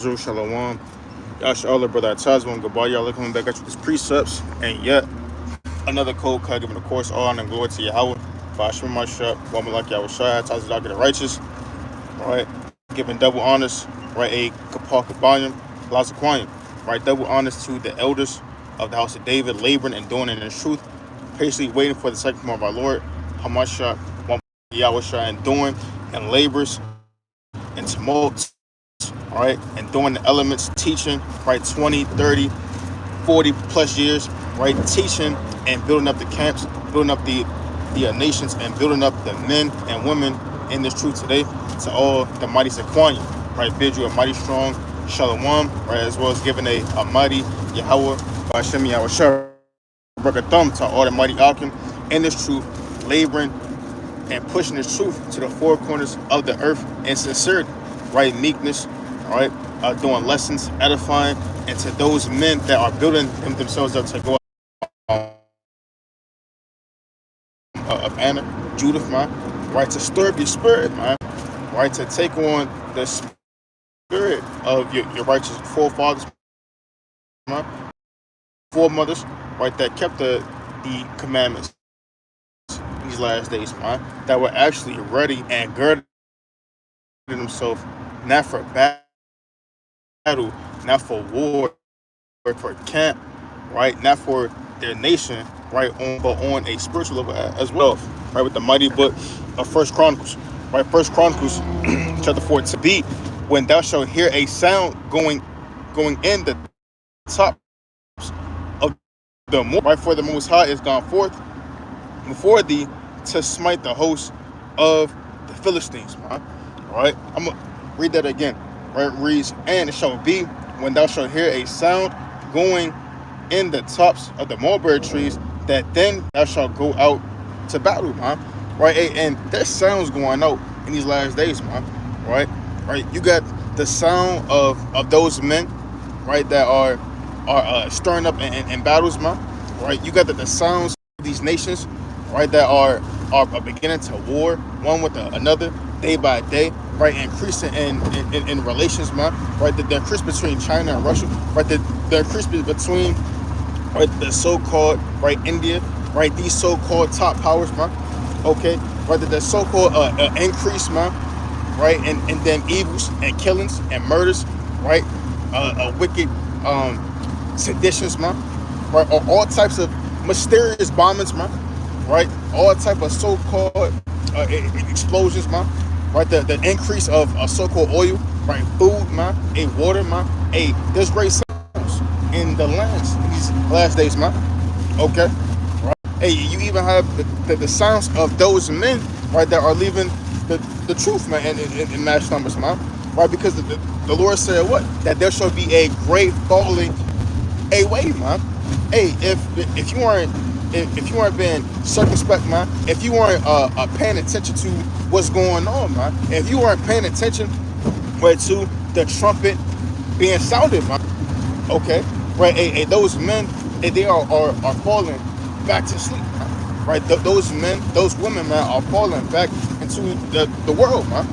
Shalom. Y'all should all the brother Tazwan Goodbye. Y'all coming back at you with these precepts. And yet another cold cut giving the course all honor and glory to Yahweh. Bashim Mashab, woman like Yahweh Shai, Tazak the righteous. Right? Giving double honors, right? A Kapal Kabayim, Lazaquayim. Right? Double honors to the elders of the house of David, laboring and doing it in truth, patiently waiting for the second coming of our Lord. Hamasha, woman like Yahweh Shai, and doing and labors and tumults, all right, and doing the elements, teaching, right, 20, 30, 40 plus years, right, teaching and building up the camps, building up the nations, and building up the men and women in this truth today. To all the mighty Sequanian, right, bid you a mighty strong Shalom, right, as well as giving a mighty Yahweh, Hashem Yahweh Shah, thumb to all the mighty Akim in this truth, laboring and pushing this truth to the four corners of the earth in sincerity, right, meekness, all right, doing lessons, edifying, and to those men that are building themselves up to go of Anna, Judith, man, right, to stir up your spirit, man, right, to take on the spirit of your righteous forefathers, man, foremothers, right, that kept the commandments these last days, man, that were actually ready and girded themselves not for battle, not for war, but for camp, right, not for their nation, right, but on a spiritual level as well, right, with the mighty book of First Chronicles, right, First Chronicles chapter 4, to be when thou shalt hear a sound going in the tops of the moor, right, for the Most High is gone forth before thee to smite the host of the Philistines, man. All right, I'm gonna read that again. Right, it reads, and it shall be when thou shalt hear a sound going in the tops of the mulberry trees, that then thou shalt go out to battle, man. Right, and that sound's going out in these last days, man. Right, you got the sound of those men, right, that are stirring up in battles, man. Right, you got the sounds of these nations, right, that are beginning to war one with another day by day, right, increasing in relations, man, right, the increase between China and Russia, right, the increase between, right, the so-called, right, India, right, these so-called top powers, man, okay, right, the so-called increase, man, right, and then evils and killings and murders, right, wicked seditions, man, right, all types of mysterious bombings, man, right, all type of so-called explosions, man, right, the increase of so-called oil, right, food, man, water, man, there's great sounds in the lands in these last days, man, okay, right, you even have the sounds of those men, right, that are leaving the truth, man, in mass numbers, man, right, because the Lord said what? That there shall be a great falling away, man. If you weren't being circumspect, man, if you weren't paying attention to what's going on, man, if you weren't paying attention, right, to the trumpet being sounded, man, okay, right, those men, they are falling back to sleep, man, right, those men, those women, man, are falling back into the world, man,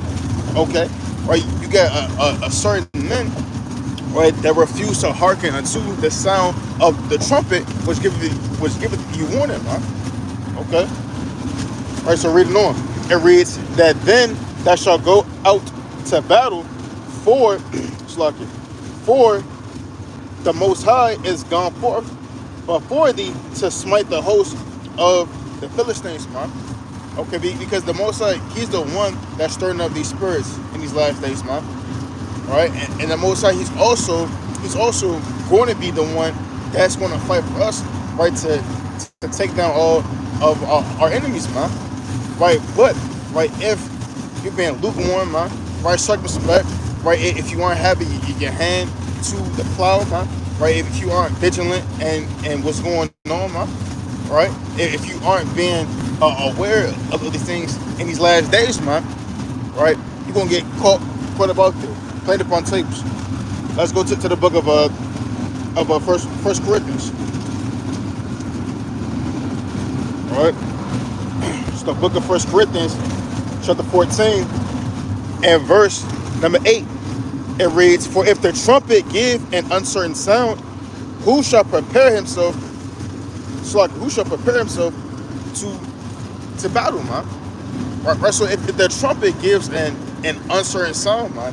okay, right, you got a certain men, right, that refuse to hearken unto the sound of the trumpet, which giveth you warning, man. Okay. All right, so reading on. It reads that then thou shalt go out to battle for for the Most High is gone forth before thee to smite the host of the Philistines, man. Okay, because the Most High, he's the one that's stirring up these spirits in these last days, man. Right, and the Most High, he's also going to be the one that's going to fight for us, right, to take down all of our enemies, man. Right, but right, if you're being lukewarm, man, right, circumspect, right, if you aren't having your hand to the plow, man, right, if you aren't vigilant and what's going on, man, right, if you aren't being aware of the things in these last days, man, right, you're gonna get caught about there. Played upon tapes. Let's go to the book of First Corinthians. All right, it's the book of First Corinthians, chapter 14, and verse number 8. It reads, "For if the trumpet give an uncertain sound, who shall prepare himself? So like, who shall prepare himself to battle, man?" Right. So if the trumpet gives an uncertain sound, man,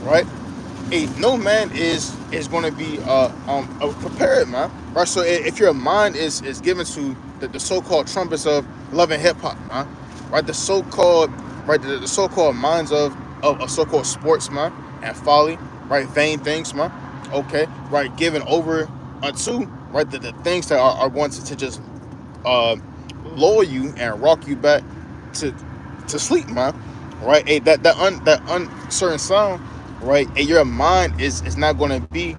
right? No man is going to be prepared, man. Right. So if your mind is given to the so-called trumpets of love and hip hop, man, right? The so-called the so-called minds of so-called sports, man, and folly, right? Vain things, man. Okay, right? Given over unto the things that are going to just uh lull you and rock you back to sleep, man. Right? That uncertain sound, right? And your mind is not going to be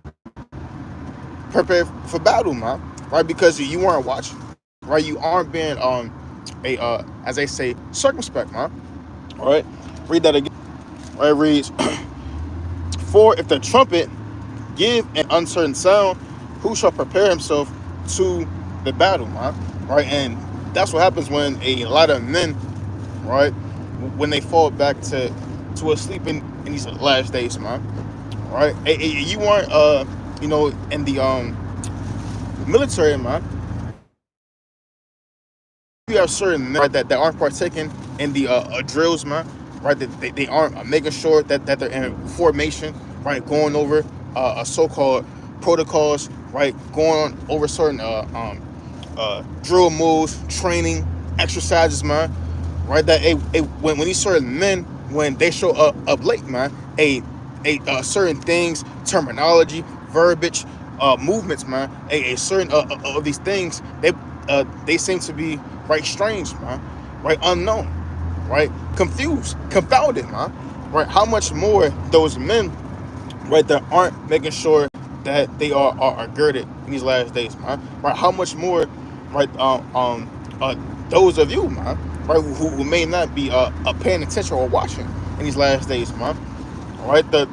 prepared for battle, man. Right? Because you weren't watching, right? You aren't being a as they say, circumspect, man. All right. Read that again. Right, it reads, "For if the trumpet give an uncertain sound, who shall prepare himself to the battle," man? Right? And that's what happens when a lot of men, right, when they fall back to a sleep in these last days, man. Right? You weren't in the military, man. You have certain men, right, that aren't partaking in the drills, man. Right? That they aren't making sure that they're in formation, right? Going over so-called protocols, right? Going on over certain drill moves, training, exercises, man. Right? That when these certain men, when they show up late, man, certain things, terminology, verbiage, movements, man, a certain of these things, they seem to be right strange, man, right, unknown, right, confused, confounded, man, right. How much more those men, right, that aren't making sure that they are girded in these last days, man, right. How much more, right, those of you, man, right, who may not be paying attention or watching in these last days, man. All right, the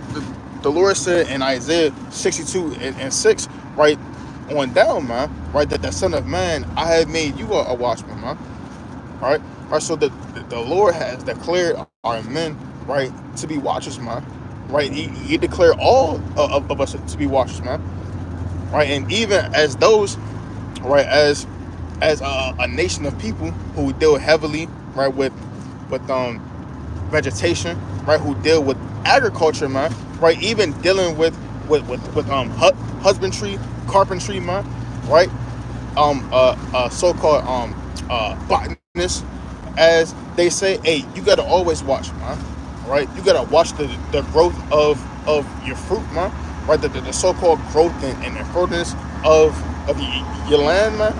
Lord said in Isaiah 62 and 6, right on down, man, right, that the Son of Man, I have made you a watchman, man. All right, all right. So the Lord has declared our men, right, to be watchers, man. Right, he declared all of us to be watchers, man. Right, and even as those, right, as a nation of people who deal heavily, right, with vegetation, right, who deal with agriculture, man, right, even dealing with husbandry, carpentry, man, right, so-called botanists, as they say, hey, you gotta always watch, man, right, you gotta watch the growth of your fruit, man, right, the so-called growth and the fruitfulness of your land, man,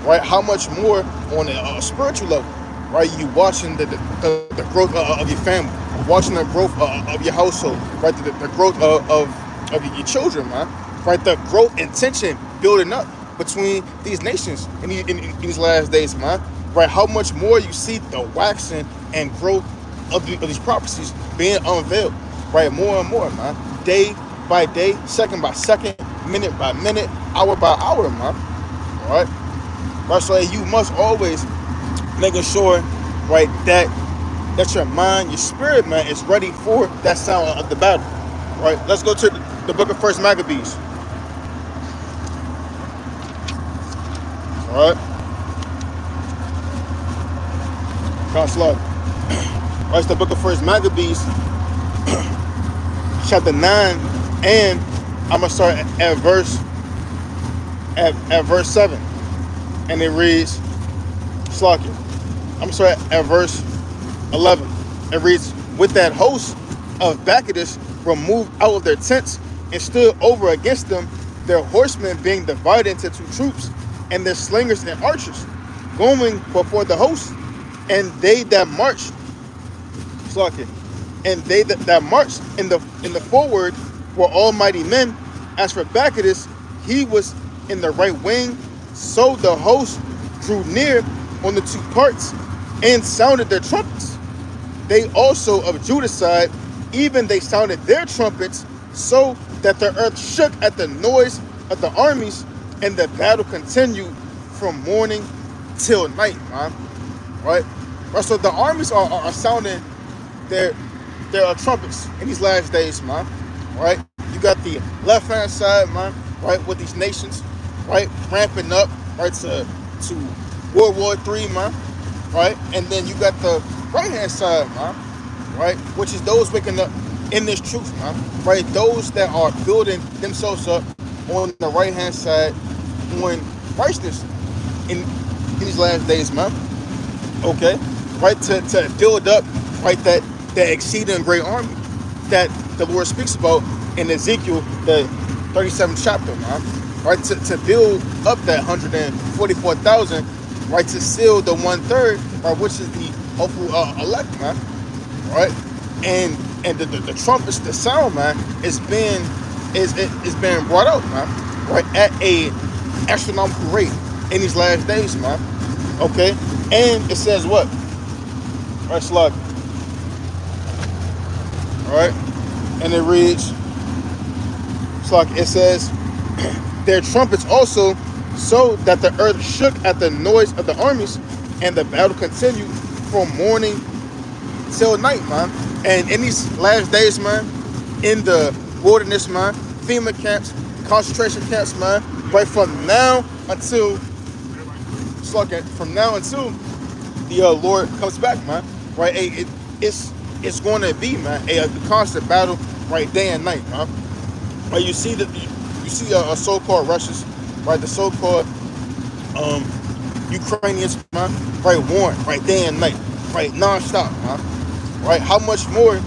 right. How much more on a spiritual level, right? You watching the growth of your family, watching the growth of your household, right? The growth of your children, man, right? The growth and tension building up between these nations in these last days, man, right? How much more you see the waxing and growth of these prophecies being unveiled, right? More and more, man, day by day, second by second, minute by minute, hour by hour, man, all right? Right, so you must always making sure, right, that your mind, your spirit, man, is ready for that sound of the battle. Right, let's go to the book of First Maccabees. All right, kind of slow. Right, it's the book of First Maccabees, chapter 9, and I'm gonna start at verse 7. And it reads, Slakia. I'm sorry, at verse 11. It reads, "With that host of Bacchus removed out of their tents and stood over against them, their horsemen being divided into two troops, and their slingers and archers going before the host, and they that marched, Slakia, and they that marched in the forward were almighty men. As for Bacchus, he was in the right wing. So the host drew near on the two parts and sounded their trumpets. They also of Judah's side, even they sounded their trumpets, so that the earth shook at the noise of the armies, and the battle continued from morning till night, man." Right? So the armies are sounding their trumpets in these last days, man. right? You got the left hand side, man, right, with these nations, right, ramping up, right, to World War III, man, right, and then you got the right hand side, man, right, which is those waking up in this truth, man, right, those that are building themselves up on the right hand side on righteousness in these last days, man. Okay, right, to build up, right, that exceeding great army that the Lord speaks about in Ezekiel, the 37th chapter, man. Right, to build up that 144,000, right, to seal the 1/3, right, which is the hopeful elect, man. Right, and the trumpets, the sound, man, is being brought out, man. Right, at a astronomical rate in these last days, man. Okay, and it says what? Right, slug. All right, and it reads, slug. It says, their trumpets also, so that the earth shook at the noise of the armies, and the battle continued from morning till night, man. And in these last days, man, in the wilderness, man, FEMA camps, concentration camps, man, right from now until the Lord comes back, man. Right, it's going to be, man, a constant battle, right, day and night, man. Right, you see so-called Russians, right, the so-called Ukrainians, man, right, warring, right, day and night, right, non-stop, man. Right, how much more,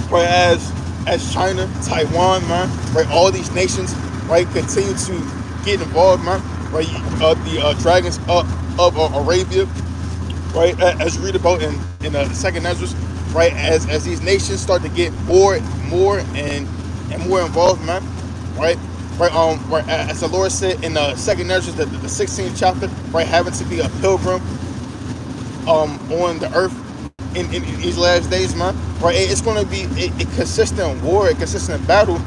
right, as China, Taiwan, man, right, all these nations, right, continue to get involved, man. Right, the dragons of Arabia, right, as you read about in the second Ezra, right, as these nations start to get more and more involved, man, right, right, as the Lord said in the second Ezra, the 16th chapter, right, having to be a pilgrim on the earth in these last days, man, right, it's going to be a consistent war, a consistent battle,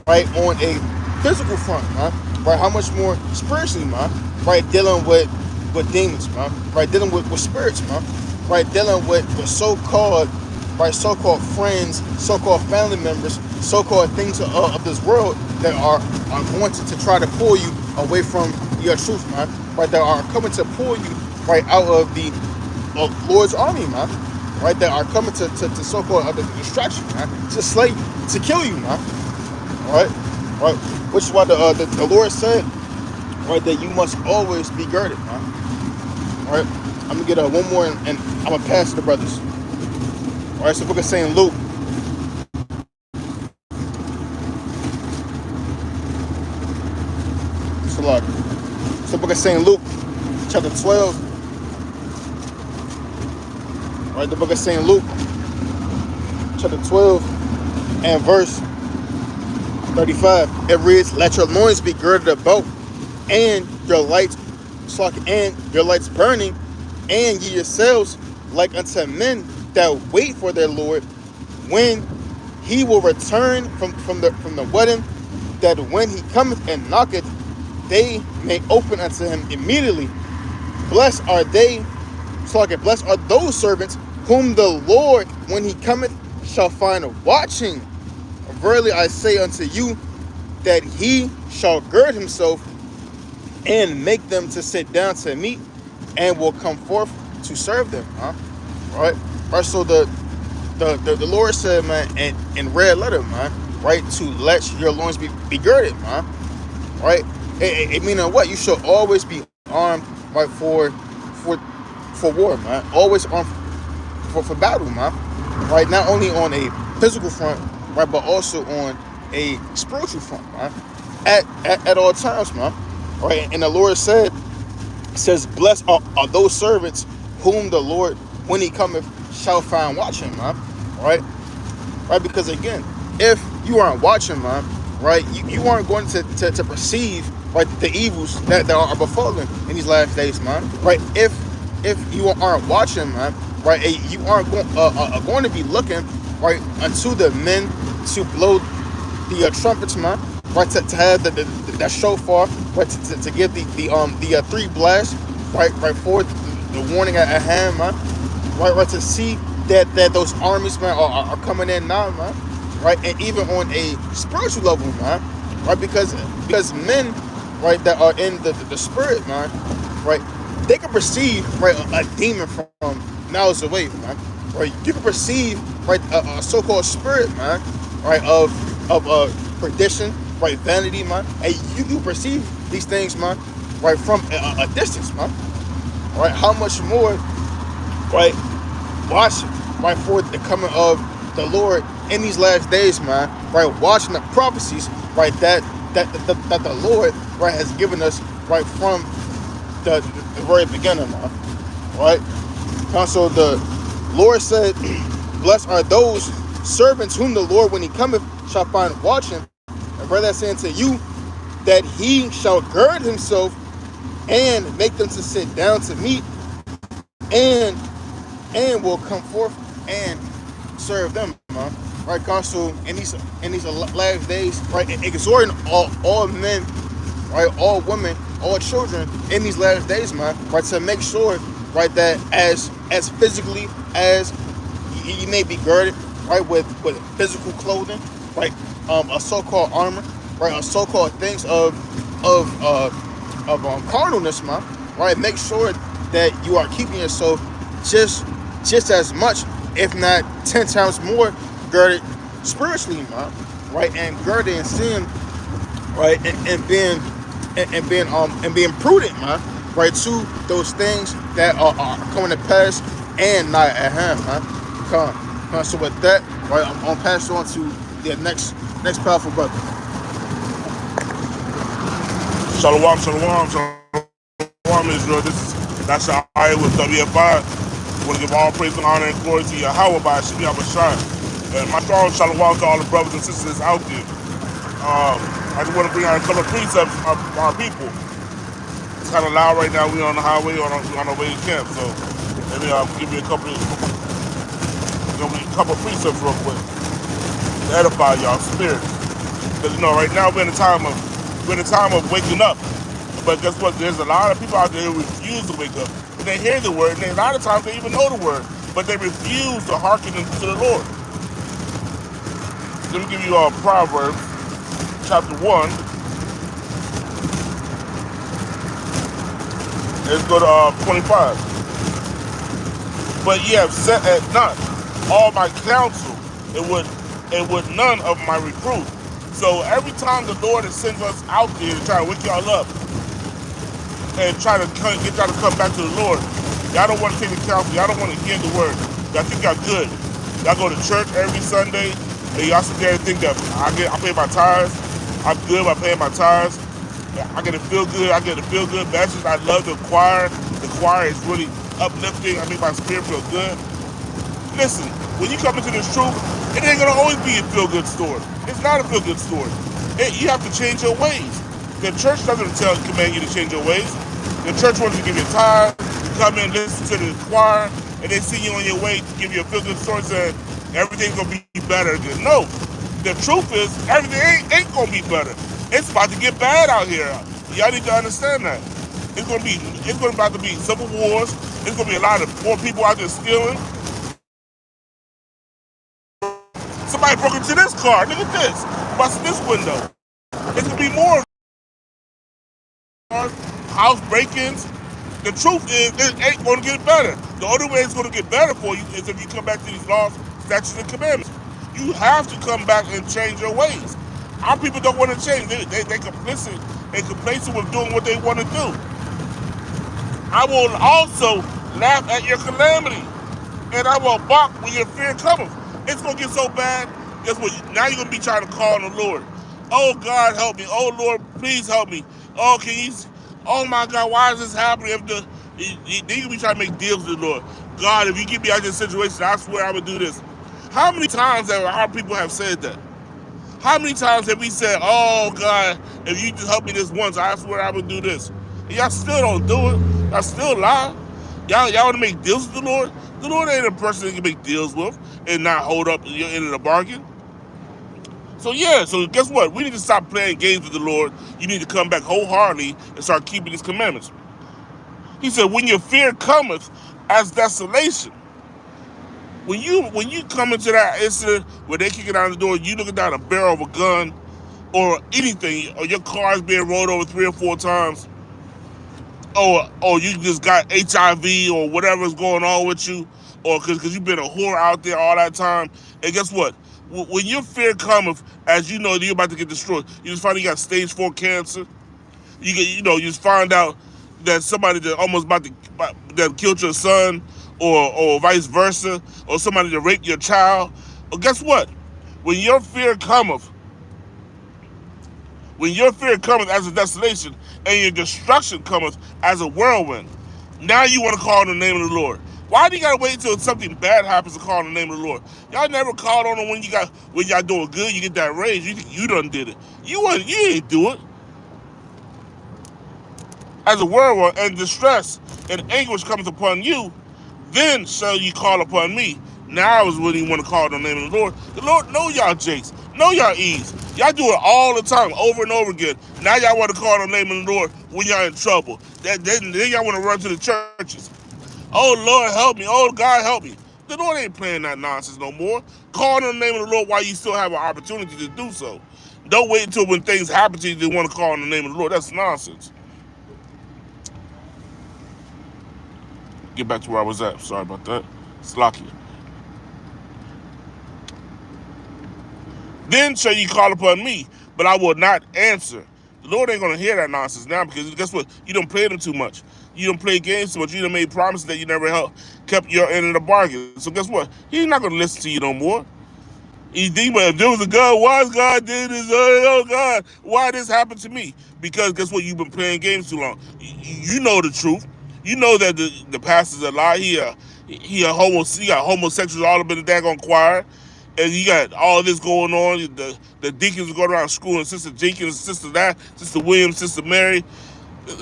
right, on a physical front, man. Right, how much more spiritually, man? Right, dealing with demons, man. Right, dealing with spirits, man. Right, dealing with so-called friends, so-called family members, so-called things of this world that are going to try to pull you away from your truth, man. Right, that are coming to pull you right out of the Lord's army, man. Right, that are coming to so-called the distraction, man, to slay you, to kill you, man. Right. Right, which is why the Lord said, right, that you must always be girded, man. All right, I'm gonna get one more, and I'm gonna pass to the brothers. All right, so book of Saint Luke, so book of Saint Luke, chapter 12. All right, the book of Saint Luke, chapter 12, and verse 35, it reads, let your loins be girded about, and your lights burning, and ye yourselves like unto men that wait for their Lord, when he will return from the wedding, that when he cometh and knocketh, they may open unto him immediately. Blessed are those servants whom the Lord, when he cometh, shall find watching. Verily I say unto you, that he shall gird himself and make them to sit down to meat, and will come forth to serve them. Right? Right. So the Lord said, man, in red letter, man, right, to let your loins be girded, man. Right? It meaning what? You should always be armed, right, for war, man. Always armed for battle, man. Right? Not only on a physical front, right, but also on a spiritual front, man. At all times, man. Right? And the Lord says, blessed are those servants whom the Lord, when he cometh, shall find watching, man. Right? Right? Because again, if you aren't watching, man, right, you aren't going to perceive, right, the evils that are befalling in these last days, man. Right? If you aren't watching, man, right, you aren't going to be looking, right, unto the men to blow the trumpets, man, right, to have that shofar, right, to give the three blasts, right for the warning at hand, man, right, to see that those armies, man, are coming in now, man, right? And even on a spiritual level, man, right? Because men, right, that are in the spirit, man, right, they can perceive, right, a demon from miles away, man, right? You can perceive, right, a so-called spirit, man, right, of perdition, right, vanity, man, and you can perceive these things, man, right, from a distance, man, right? How much more, right? Watch, right, for the coming of the Lord in these last days, man. Right, watching the prophecies, right, that the Lord, right, has given us, right, from the very beginning, man. Right. So the Lord said, "Blessed are those servants whom the Lord, when He cometh, shall find watching." And brother, I saying to you that He shall gird Himself and make them to sit down to meat, and will come forth and serve them, man. Right, God. So in these last days, right, exhorting all men, right, all women, all children in these last days, man, right, to make sure, right, that as physically as you may be girded, right, with physical clothing, right, a so-called armor, right, a so-called things of carnalness, man, right. Make sure that you are keeping yourself just as much, if not 10 times more, girded spiritually, man, right, and girded in sin, right, and being prudent, man, right, to those things that are coming to pass and not at hand, man. Come. So with that, right, I'm gonna pass on to the next powerful brother. Shalom, shalom, shalom, Israel. That's your eye with WFI. I want to give all praise and honor and glory to Yahweh by Shemi Abashai. And my strong shalom to all the brothers and sisters out there. I just want to bring out a couple of precepts of our people. It's kind of loud right now. We're on the highway, on our way to camp. So maybe I'll give you a couple of precepts real quick to edify y'all spirit. Because right now we're in a time of waking up. But guess what? There's a lot of people out there who refuse to wake up. And they hear the word, and a lot of times they even know the word, but they refuse to hearken to the Lord. Let me give you Proverbs chapter 1. Let's go to 25. But ye have set at naught all my counsel, and would none of my reproof. So every time the Lord sends us out there to try to wake y'all up and try to get y'all to come back to the Lord, y'all don't want to take the counsel. Y'all don't want to hear the word. Y'all think y'all good. Y'all go to church every Sunday, and y'all sit there and think that I pay my tithes. I'm good by paying my tithes. I get to feel good. I get to feel good message. I love the choir. The choir is really uplifting. I make my spirit feel good. Listen, when you come into this truth, it ain't gonna always be a feel-good story. It's not a feel-good story. You have to change your ways. The church doesn't command you to change your ways. The church wants to give you time. You come in, listen to the choir, and they see you on your way to give you a feel-good story saying everything's gonna be better. No, the truth is everything ain't gonna be better. It's about to get bad out here. Y'all need to understand that. It's about to be civil wars. It's gonna be a lot of more people out there stealing. Somebody broke into this car. Look at this. Busted this window. It's gonna be more house break-ins. The truth is, it ain't gonna get better. The only way it's gonna get better for you is if you come back to these laws, statutes, and commandments. You have to come back and change your ways. Our people don't want to change. They complicit and complacent with doing what they want to do. I will also laugh at your calamity, and I will balk when your fear cometh. It's going to get so bad, guess what? Now you're going to be trying to call on the Lord. Oh, God, help me. Oh, Lord, please help me. Oh, oh, my God, why is this happening? Then you're going to be trying to make deals with the Lord. God, if you get me out of this situation, I swear I would do this. How many times have our people have said that? How many times have we said, oh, God, if you just help me this once, I swear I would do this. And y'all still don't do it. Y'all still lie. Y'all want to make deals with the Lord? The Lord ain't a person that you can make deals with and not hold up your end of the bargain. So guess what? We need to stop playing games with the Lord. You need to come back wholeheartedly and start keeping His commandments. He said, when your fear cometh as desolation, When you come into that incident where they kicking down the door, you looking down a barrel of a gun or anything, or your car is being rolled over 3 or 4 times, or you just got HIV or whatever's going on with you, or because you've been a whore out there all that time. And guess what? When your fear cometh, as you know that you're about to get destroyed, you just find you got stage 4 cancer. You just find out that somebody that almost about to that killed your son, or vice versa, or somebody that raped your child. Well, guess what? When your fear cometh, when your fear cometh as a desolation, and your destruction cometh as a whirlwind, now you want to call on the name of the Lord. Why do you gotta wait until something bad happens to call on the name of the Lord? Y'all never called on him when y'all doing good. You get that raise. You think you done did it. You ain't do it. As a whirlwind and distress and anguish comes upon you, then shall you call upon me. Now is when you want to call on the name of the Lord. The Lord know y'all jakes, know y'all ease. Y'all do it all the time, over and over again. Now y'all want to call on the name of the Lord when y'all in trouble. Then y'all want to run to the churches. Oh, Lord, help me. Oh, God, help me. The Lord ain't playing that nonsense no more. Call on the name of the Lord while you still have an opportunity to do so. Don't wait until when things happen to you to want to call on the name of the Lord. That's nonsense. Get back to where I was at. Sorry about that. Slocky. Then shall you call upon me, but I will not answer. The Lord ain't going to hear that nonsense now, because guess what? You don't play them too much. You don't play games too much. You done made promises that you never kept your end of the bargain. So guess what? He's not going to listen to you no more. You think, but if there was a God, why God did this? Oh God, why this happened to me? Because guess what? You've been playing games too long. You know the truth. You know that the pastor's a lie. He got homosexuals all up in the daggone choir, and you got all this going on. The deacons are going around school, and Sister Jenkins, Sister that, Sister Williams, Sister Mary.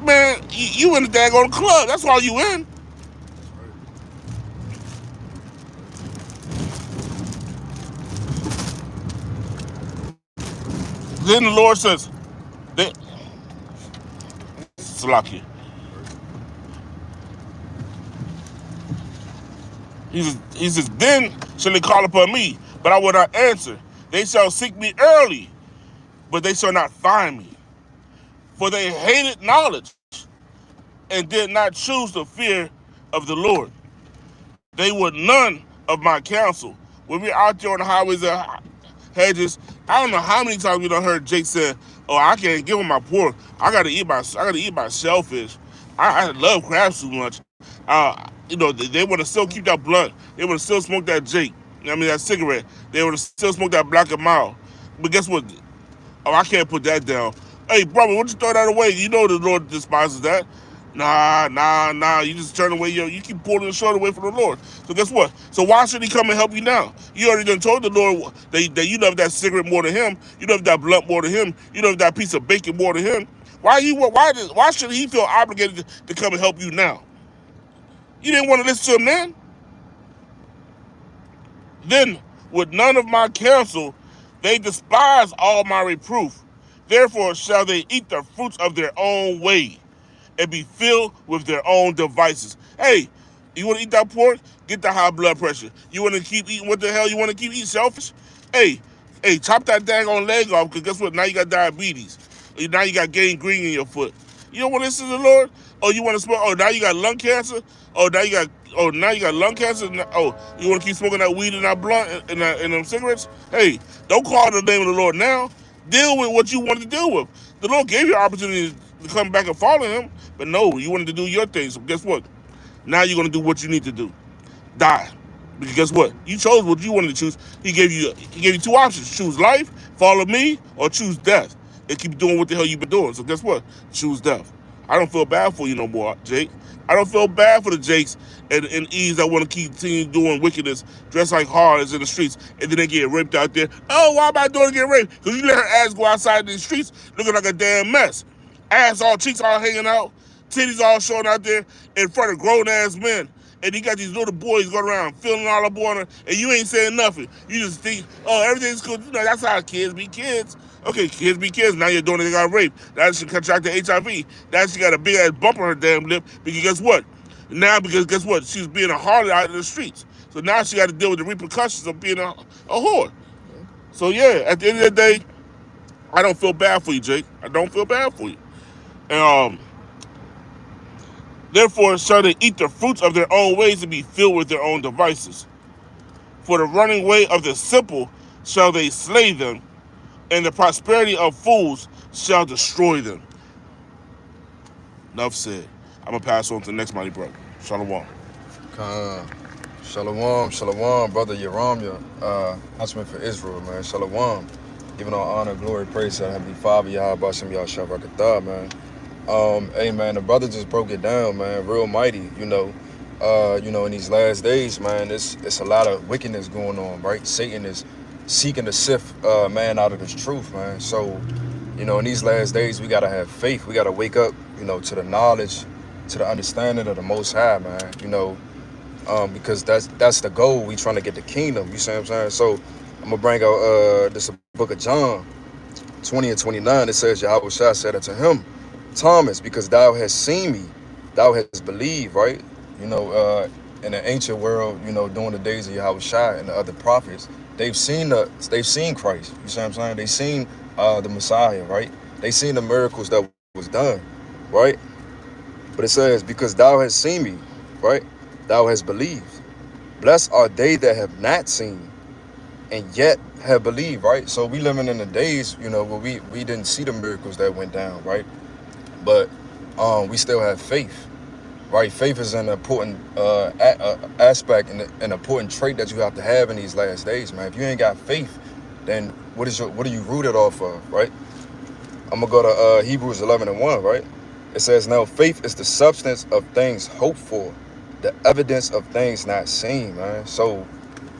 Man, you in the daggone club. That's why you in. Then the Lord says, Salakia. He says, then shall they call upon me, but I will not answer. They shall seek me early, but they shall not find me. For they hated knowledge and did not choose the fear of the Lord. They were none of my counsel. When we're out there on the highways and hedges, I don't know how many times we done heard Jake say, "Oh, I can't give him my pork. I gotta eat my shellfish. I love crabs too much." They want to still keep that blunt. They want to still smoke that Jake. That cigarette. They want to still smoke that Black and Mild. But guess what? Oh, I can't put that down. Hey, brother, why don't you throw that away? You know the Lord despises that. Nah. You just turn away. You keep pulling the shoulder away from the Lord. So guess what? So why should he come and help you now? You already done told the Lord that you love that cigarette more than him. You love that blunt more than him. You love that piece of bacon more than him. Why should he feel obligated to come and help you now? You didn't want to listen to him then? Then, with none of my counsel, they despise all my reproof. Therefore shall they eat the fruits of their own way, and be filled with their own devices. Hey, you want to eat that pork? Get the high blood pressure. You want to keep eating what the hell you want to keep eating? Selfish? Hey, chop that daggone leg off, because guess what? Now you got diabetes. Now you got gangrene in your foot. You don't want to listen to the Lord? Oh, you want to smoke? Oh, now you got lung cancer? Now you got lung cancer? Oh, you want to keep smoking that weed and that blunt and them cigarettes? Hey, don't call the name of the Lord now. Deal with what you wanted to deal with. The Lord gave you an opportunity to come back and follow him, but no, you wanted to do your thing. So guess what? Now you're going to do what you need to do. Die. Because guess what? You chose what you wanted to choose. He gave you two options. Choose life, follow me, or choose death. And keep doing what the hell you've been doing. So guess what? Choose death. I don't feel bad for you no more, Jake. I don't feel bad for the Jakes and E's that want to continue doing wickedness, dress like harlots in the streets, and then they get raped out there. Oh, why am I doing to get raped? Because you let her ass go outside in the streets looking like a damn mess. Ass all, cheeks all hanging out, titties all showing out there in front of grown-ass men. And you got these little boys going around feeling all up on her, and you ain't saying nothing. You just think, oh, everything's cool. That's how kids be kids. Okay, kids be kids. Now you're doing it, they got raped. Now she contracted HIV. Now she got a big ass bump on her damn lip. Because guess what? Because guess what? She's being a harlot out in the streets. So now she got to deal with the repercussions of being a whore. So yeah, at the end of the day, I don't feel bad for you, Jake. I don't feel bad for you. And therefore shall they eat the fruits of their own ways and be filled with their own devices. For the running way of the simple shall they slay them, and the prosperity of fools shall destroy them. Enough said. I'm going to pass on to the next mighty brother. Shalom. Shalom, brother Yeramya, husband for Israel, man. Shalom. Giving all honor, glory, praise to Heavenly Father, Yahweh Bashem Yahshua Rakatah, man. Hey man, the brother just broke it down, man. Real mighty, in these last days, man, it's a lot of wickedness going on, right? Satan is seeking to sift man out of this truth, man. So, in these last days, we gotta have faith. We gotta wake up, to the knowledge, to the understanding of the Most High, man. Because that's the goal. We trying to get the kingdom. You see what I'm saying? So I'm gonna bring out this book of John 20 and 29. It says, Yahweh Shah said unto him, Thomas, because thou hast seen me, thou hast believed, right? In the ancient world, during the days of Yahweh Shah and the other prophets, they've seen Christ. You see what I'm saying? They seen the Messiah, right? They seen the miracles that was done, right? But it says, because thou hast seen me, right? Thou hast believed. Blessed are they that have not seen and yet have believed, right? So we living in the days, where we didn't see the miracles that went down, right? But we still have faith, right? Faith is an important aspect and an important trait that you have to have in these last days, man. If you ain't got faith, then what are you rooted off of, right? I'm gonna go to Hebrews 11 and 1, right? It says, now faith is the substance of things hoped for, the evidence of things not seen, man. So,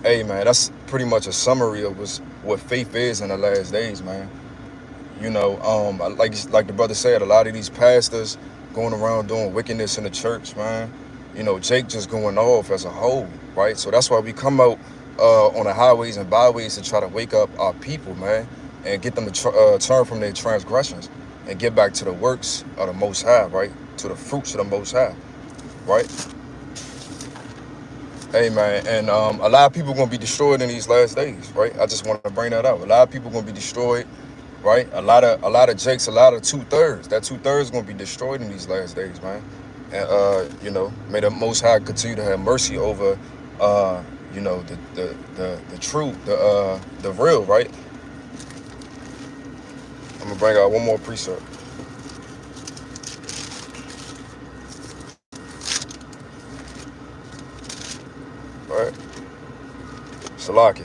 hey, man, that's pretty much a summary of what faith is in the last days, man. Like the brother said, a lot of these pastors going around doing wickedness in the church, man. Jake just going off as a whole, right? So that's why we come out on the highways and byways to try to wake up our people, man, and get them to turn from their transgressions and get back to the works of the Most High, right? To the fruits of the Most High, right? Hey, man, and a lot of people going to be destroyed in these last days, right? I just want to bring that out. A lot of people going to be destroyed, right? A lot of Jakes, a lot of 2/3. That 2/3 going to be destroyed in these last days, man. And may the Most High continue to have mercy over, the truth, the real, right? I'm gonna bring out one more precept. Right, Salaki.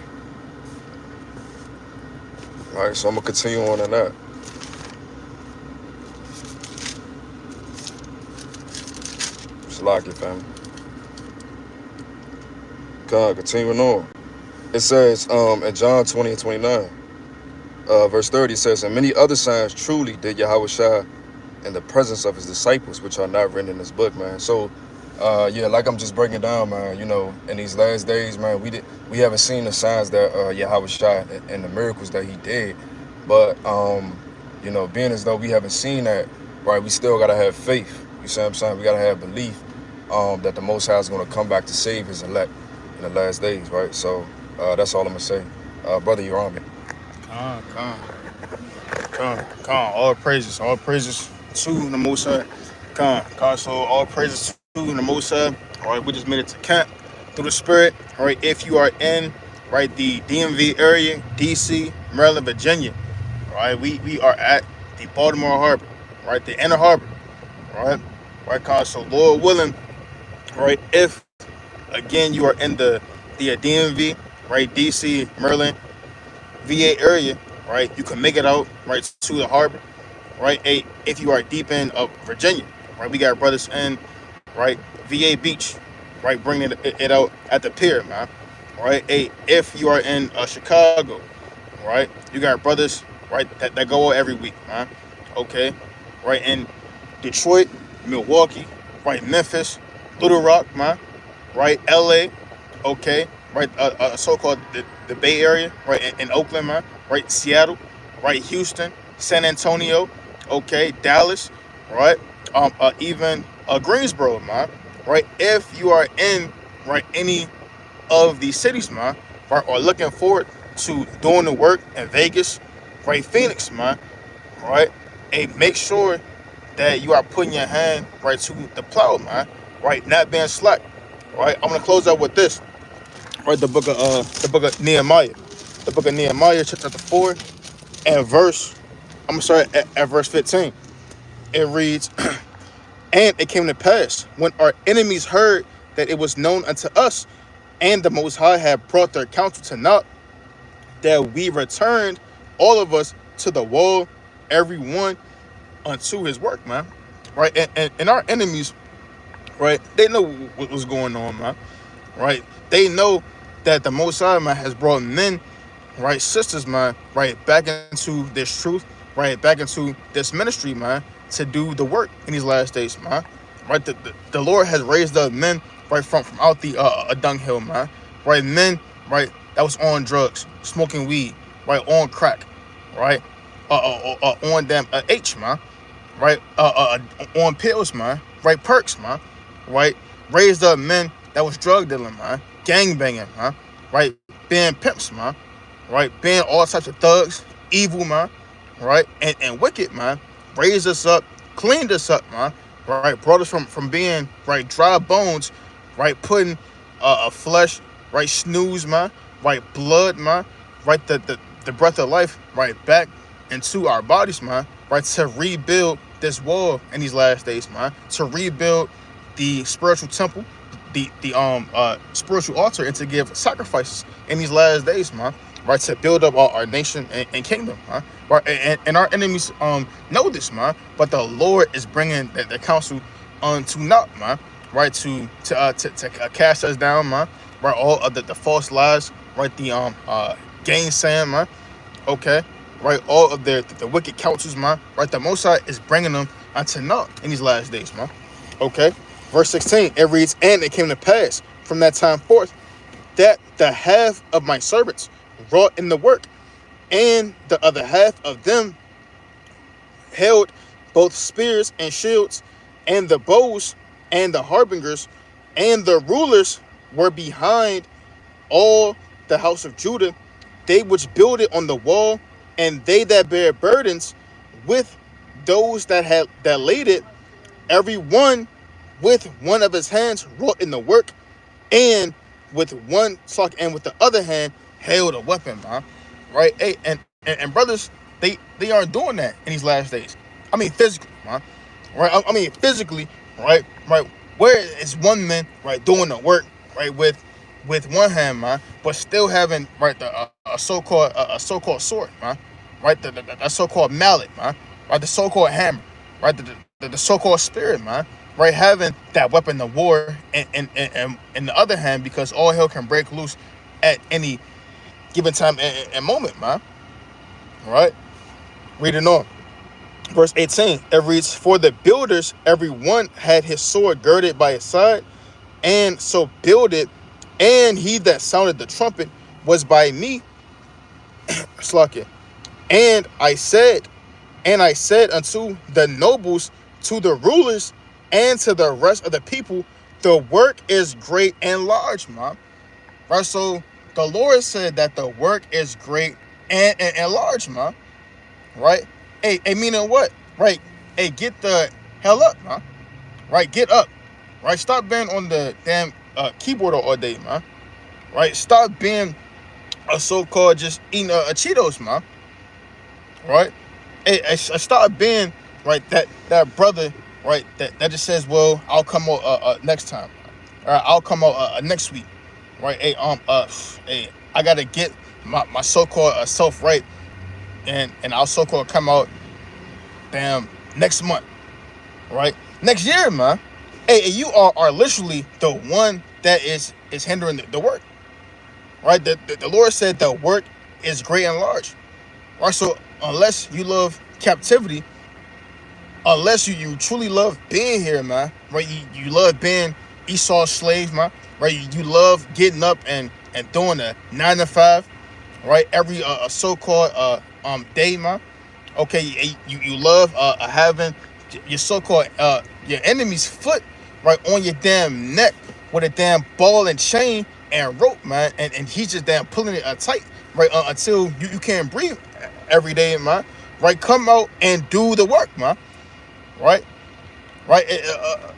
All right, so I'm gonna continue on in that. Salaki, family. Continuing on. It says in John 20 and 29, verse 30, it says, and many other signs truly did Yahweh Shah in the presence of his disciples, which are not written in this book, man. So like I'm just breaking down, man, in these last days, man, we haven't seen the signs that Yahweh Shah and the miracles that he did. But being as though we haven't seen that, right, we still gotta have faith. You see what I'm saying? We gotta have belief that the Most High is gonna come back to save his elect in the last days, right? So that's all I'm gonna say. Brother, you're on me. All praises to the Most High. So all praises to the Most High. All right, we just made it to camp through the Spirit. All right, if you are in the DMV area, DC, Maryland, Virginia, all right, we are at the Baltimore Harbor, right, the inner harbor, all right, so Lord willing, all right, if again you are in the DMV, right, DC, Maryland, VA area, right, you can make it out right to the harbor, right. If you are deep in Virginia, right, we got brothers in right VA Beach, right, bringing it out at the pier, man. Right, if you are in Chicago, right, you got brothers right that go out every week, man. Okay, right, in Detroit, Milwaukee, right, Memphis, Little Rock, man. Right, LA, okay, right, so-called the Bay Area, right, in Oakland, man, right, Seattle, right, Houston, San Antonio, okay, Dallas, right, even Greensboro, man, right. If you are in right any of these cities, man, right, are looking forward to doing the work in Vegas, right, Phoenix, man, right, hey, make sure that you are putting your hand right to the plow, man, right, not being slack, right. I'm gonna close out with this, right, the book of Nehemiah, chapter 4 and verse. I'm gonna start at verse 15. It reads, "And it came to pass when our enemies heard that it was known unto us, and the Most High had brought their counsel to naught, that we returned all of us to the wall, every one unto his work," man. Right, and our enemies, right, they know what was going on, man. Right, they know that the Most High, man, has brought men, right, sisters, man, right, back into this truth, right, back into this ministry, man, to do the work in these last days, man. Right, the Lord has raised up men, right, from out the a dunghill, man. Right, men, right, that was on drugs, smoking weed, right, on crack, right, on damn H, man, right, on pills, man, right, perks, man, right, raised up men that was drug dealing, man, gang banging, man, right, being pimps, man, right, being all types of thugs, evil, man, right, and wicked, man, raised us up, cleaned us up, man, right, brought us from being, right, dry bones, right, putting a flesh, right, snooze, man, right, blood, man, right, the breath of life, right, back into our bodies, man, right, to rebuild this wall in these last days, man, to rebuild the spiritual temple, the spiritual altar, and to give sacrifices in these last days, man, right, to build up our nation and kingdom, man, right, and our enemies know this, man, but the Lord is bringing the counsel unto naught, man, right, to cast us down, man, right, all of the false lies, right, the gainsaying, man, okay, right, all of the wicked counsels, man, right, the Most High is bringing them unto naught in these last days, man, okay. Verse 16, it reads, "And it came to pass from that time forth that the half of my servants wrought in the work, and the other half of them held both spears and shields, and the bows and the harbingers, and the rulers were behind all the house of Judah, they which builded on the wall, and they that bear burdens with those that laid it, every one with one of his hands wrought in the work, and with the other hand held a weapon, man. Right? Hey, and brothers, they aren't doing that in these last days. I mean physically, man. Right? I mean physically, right? Right. Where is one man, right, doing the work, right, with one hand, man, but still having, right, a so-called sword, man, right, the so-called mallet, man, right, the so-called hammer, right, the so-called spirit, man, right, having that weapon of war and in the other hand, because all hell can break loose at any given time and moment, man. Right? Reading on. Verse 18, it reads, "For the builders, every one had his sword girded by his side, and so builded, and he that sounded the trumpet was by me, Slakia. And I said unto the nobles, to the rulers, and to the rest of the people, the work is great and large," man. Right? So the Lord said that the work is great and large, man. Right? Hey, meaning what? Right? Hey, get the hell up, man. Right? Get up. Right? Stop being on the damn keyboard all day, man. Right? Stop being a so-called just eating a Cheetos, man. Right? Hey, stop being, right, that brother, right, that just says, well, I'll come out next time, or I'll come out next week, right? Hey, hey, I gotta get my so-called self right, and I'll so-called come out, damn, next month, right? Next year, man. Hey, you are literally the one that is hindering the work, right? The Lord said the work is great and large, right? So unless you love captivity, unless you truly love being here, man, right? You love being Esau's slave, man, right? You love getting up and doing a 9 to 5, right? Every so-called day, man. Okay, you love having your so-called your enemy's foot right on your damn neck with a damn ball and chain, and rope, man, and he's just damn pulling it tight, right, until you can't breathe every day, man, right? Come out and do the work, man, right? Right,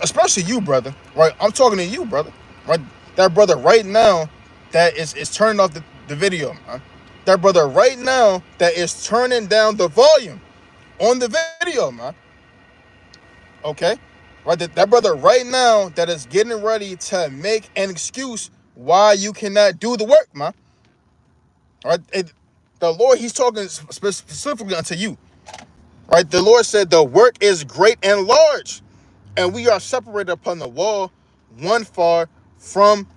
especially you, brother, right? I'm talking to you, brother, right? That brother right now that is turning off the video, man. That brother right now that is turning down the volume on the video, man. Okay, right? That brother right now that is getting ready to make an excuse why you cannot do the work, man. All right, the Lord, he's talking specifically unto you, right? The Lord said the work is great and large, and we are separated upon the wall, one far from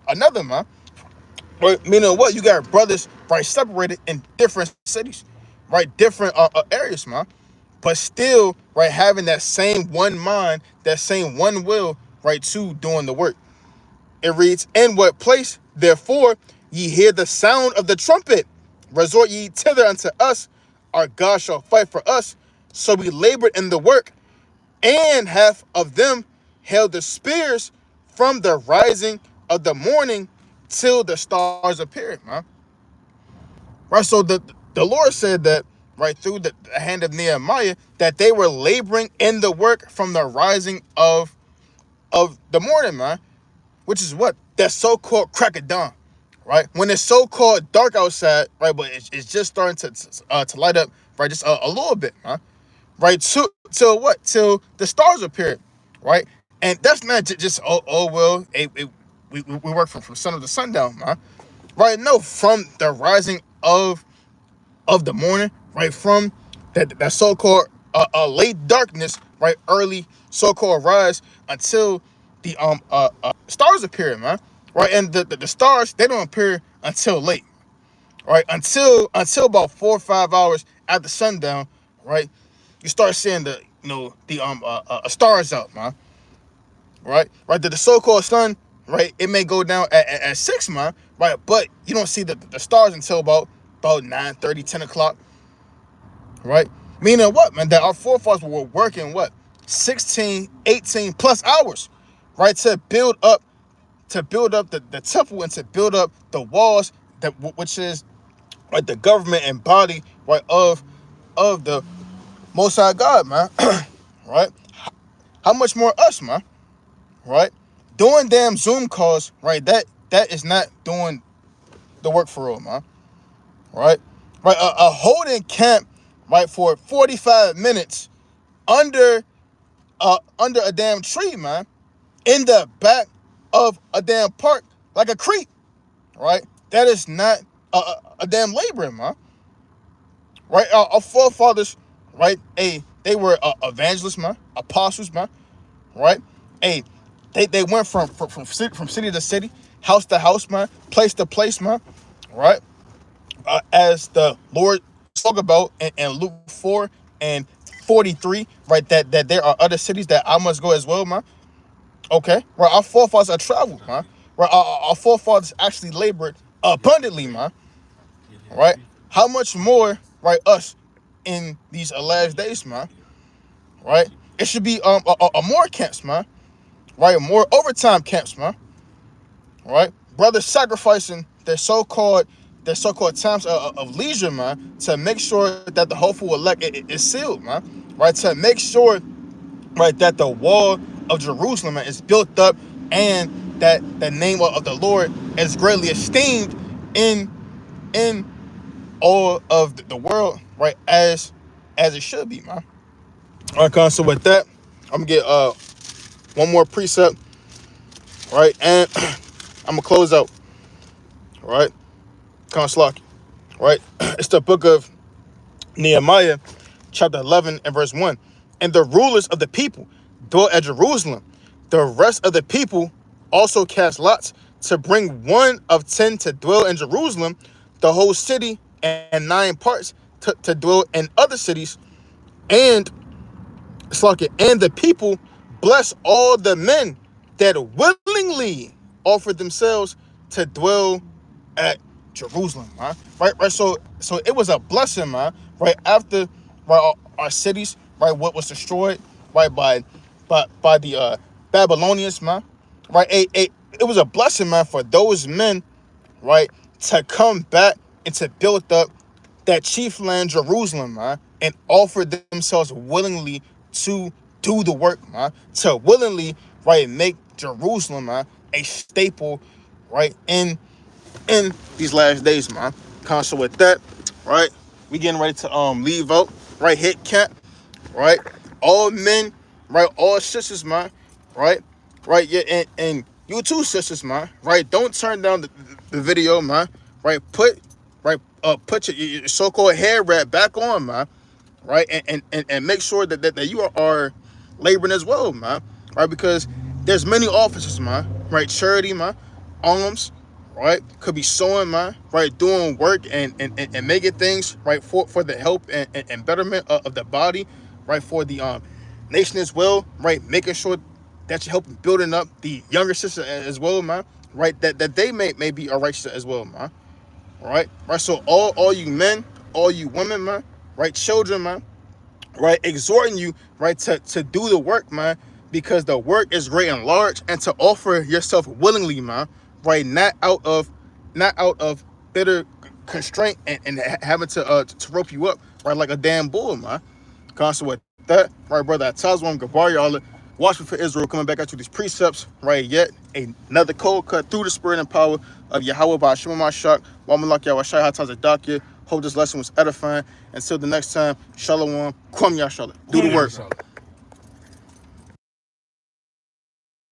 another, man. Right? Meaning what? You got brothers, right, separated in different cities, right, different areas, man. But still, right, having that same one mind, that same one will, right, to doing the work. It reads, "In what place, therefore, ye hear the sound of the trumpet, resort ye thither unto us. Our God shall fight for us. So we labored in the work, and half of them held the spears from the rising of the morning till the stars appeared," man. Right, so the Lord said that, right, through the hand of Nehemiah, that they were laboring in the work from the rising of the morning, man, which is what? That so-called crack of dawn, right? When it's so-called dark outside, right, but it's just starting to light up, right, just a little bit, man, right, till what? Till the stars appear, right? And that's not just, well, we work from sun up to sundown, man, right? No, from the rising of the morning, right, from that so-called late darkness, right, early so-called rise until the stars appear, man, right? And the stars, they don't appear until late, right? Until about 4 or 5 hours after sundown, right? You start seeing the stars out, man, right? Right, the so-called sun, right? It may go down at 6, man, right? But you don't see the stars until about 9:30, 10 o'clock, right? Meaning what, man? That our forefathers were working what, 16, 18 plus hours, right, to build up the temple and to build up the walls, that which is, right, the government and body, right, of the Most High God, man. Right? How much more us, man? Right? Doing damn Zoom calls, right? That is not doing the work for real, man. Right? Right? A holding camp, right, for 45 minutes under a damn tree, man, in the back of a damn park, like a creek, right? That is not a damn laboring, man. Right? Our forefathers, right? They were evangelists, man, apostles, man. Right? They went from city to city, house to house, man, place to place, man. Right? As the Lord spoke about in Luke 4 and 43, right? That there are other cities that I must go as well, man. Okay, right. Our forefathers are traveled, man. Right. Our forefathers actually labored abundantly, man. Right. How much more, right, us in these last days, man? Right. It should be a more camps, man. Right. More overtime camps, man. Right. Brothers sacrificing their so-called times of leisure, man, to make sure that the hopeful elect is sealed, man. Right. To make sure, right, that the wall of Jerusalem, man, is built up, and that the name of the Lord is greatly esteemed in all of the world, right, as it should be, man. All right, so with that, I'm gonna get one more precept, right, and I'm gonna close out, right, Slack, right. It's the book of Nehemiah, chapter 11 and verse 1. "And the rulers of the people dwelt at Jerusalem. The rest of the people also cast lots to bring 1 of 10 to dwell in Jerusalem, the whole city, and 9 parts to dwell in other cities. And and the people bless all the men that willingly offered themselves to dwell at Jerusalem, man. Right. So it was a blessing, man. Right after, right, our cities, right, what was destroyed, right, by the Babylonians, man. Right. it was a blessing, man, for those men, right, to come back and to build up that chief land, Jerusalem, man, and offer themselves willingly to do the work, man, to willingly, right, make Jerusalem, man, a staple, right, in these last days, man. So with that, right, we getting ready to leave out, right, hit camp, right, all men, right, all sisters, man, right, yeah, and you too, sisters, man, right, don't turn down the video, man, right, put your so-called hair wrap back on, man, right, and make sure that you are laboring as well, man, right, because there's many officers, man, right, charity, man, arms, right, could be sewing, man, right, doing work and making things, right, for the help and betterment of the body, right, for the nation as well, right, making sure that you're helping building up the younger sister as well, man, right, that they may be a righteous as well, man, right, so all you men, all you women, man, right, children, man, right, exhorting you, right, to do the work, man, because the work is great and large, and to offer yourself willingly, man, right, not out of bitter constraint and having to rope you up, right, like a damn bull, man. So with that, right, brother, I tell one Gabar, y'all, watch for Israel coming back at you these precepts, right, yet another cold cut through the spirit and power of Yahweh by Shema Mashak, Wamalak Yahweh Shai HaTazadakia. Hope this lesson was edifying. Until the next time, Shalom, Kwam Yashala. Do the work.